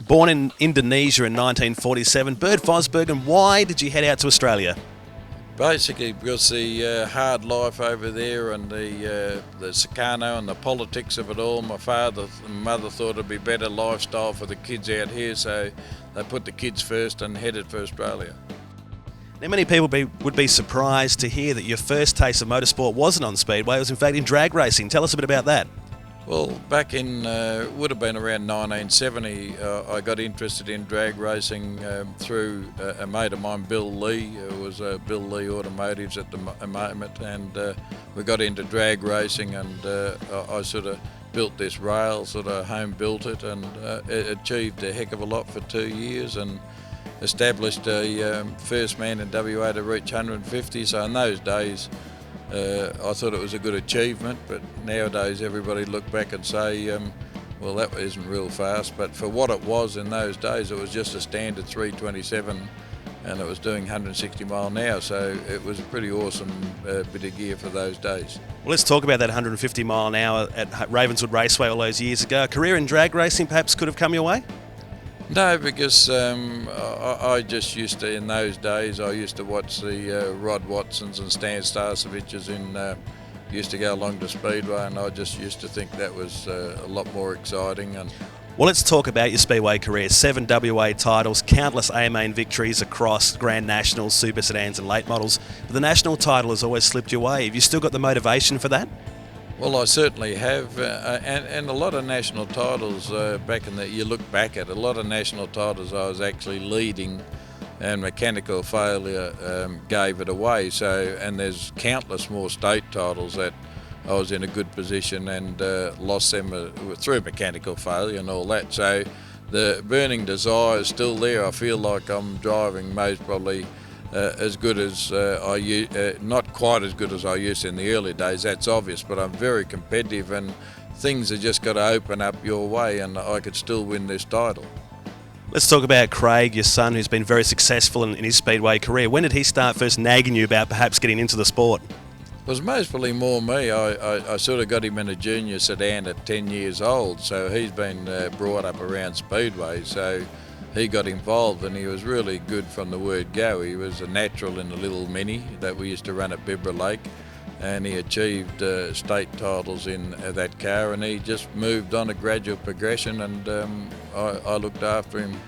Born in Indonesia in 1947, BERT VOSBERGEN, why did you head out to Australia? Basically because the hard life over there and the Sukarno and the politics of it all, my father and mother thought it'd be better lifestyle for the kids out here, so they put the kids first and headed for Australia. Now, many people would be surprised to hear that your first taste of motorsport wasn't on speedway, it was in fact in drag racing. Tell us a bit about that. Well, back in, would have been around 1970, I got interested in drag racing through a mate of mine, Bill Lee. It was Bill Lee Automotives at the moment, and we got into drag racing, and I sort of built this rail, sort of home built it, and it achieved a heck of a lot for 2 years, and established a first man in WA to reach 150. So in those days, I thought it was a good achievement, but nowadays everybody look back and say, well, that isn't real fast. But for what it was in those days, it was just a standard 327, and it was doing 160 mile an hour. So it was a pretty awesome bit of gear for those days. Well, let's talk about that 150 mile an hour at Ravenswood Raceway all those years ago. A career in drag racing perhaps could have come your way? No, because I just used to, in those days, I used to watch the Rod Watsons and Stan Starceviches used to go along to Speedway, and I just used to think that was a lot more exciting. And well, let's talk about your Speedway career. 7 WA titles, countless A-Main victories across Grand Nationals, Super Sedans and late models. But the national title has always slipped your way. Have you still got the motivation for that? Well, I certainly have, and a lot of national titles you look back at, a lot of national titles I was actually leading, and mechanical failure gave it away. So, and there's countless more state titles that I was in a good position and lost them through mechanical failure and all that. So the burning desire is still there. I feel like I'm driving most probably as good as not quite as good as I used in the early days, that's obvious, but I'm very competitive, and things have just got to open up your way, and I could still win this title. Let's talk about Craig, your son, who's been very successful in his Speedway career. When did he start first nagging you about perhaps getting into the sport? It was mostly more me. I sort of got him in a junior sedan at 10 years old, so he's been brought up around Speedway, so he got involved, and he was really good from the word go. He was a natural in the little Mini that we used to run at Bibra Lake, and he achieved state titles in that car, and he just moved on a gradual progression, and I looked after him.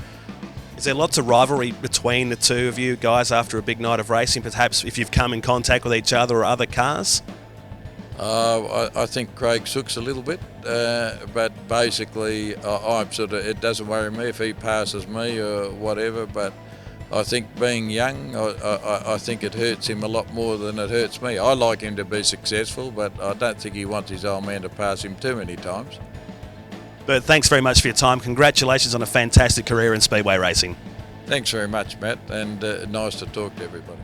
Is there lots of rivalry between the two of you guys after a big night of racing, perhaps if you've come in contact with each other or other cars? I think Craig sooks a little bit, but basically I'm sort of, it doesn't worry me if he passes me or whatever, but I think being young, I think it hurts him a lot more than it hurts me. I like him to be successful, but I don't think he wants his old man to pass him too many times. But thanks very much for your time. Congratulations on a fantastic career in Speedway racing. Thanks very much, Matt, and nice to talk to everybody.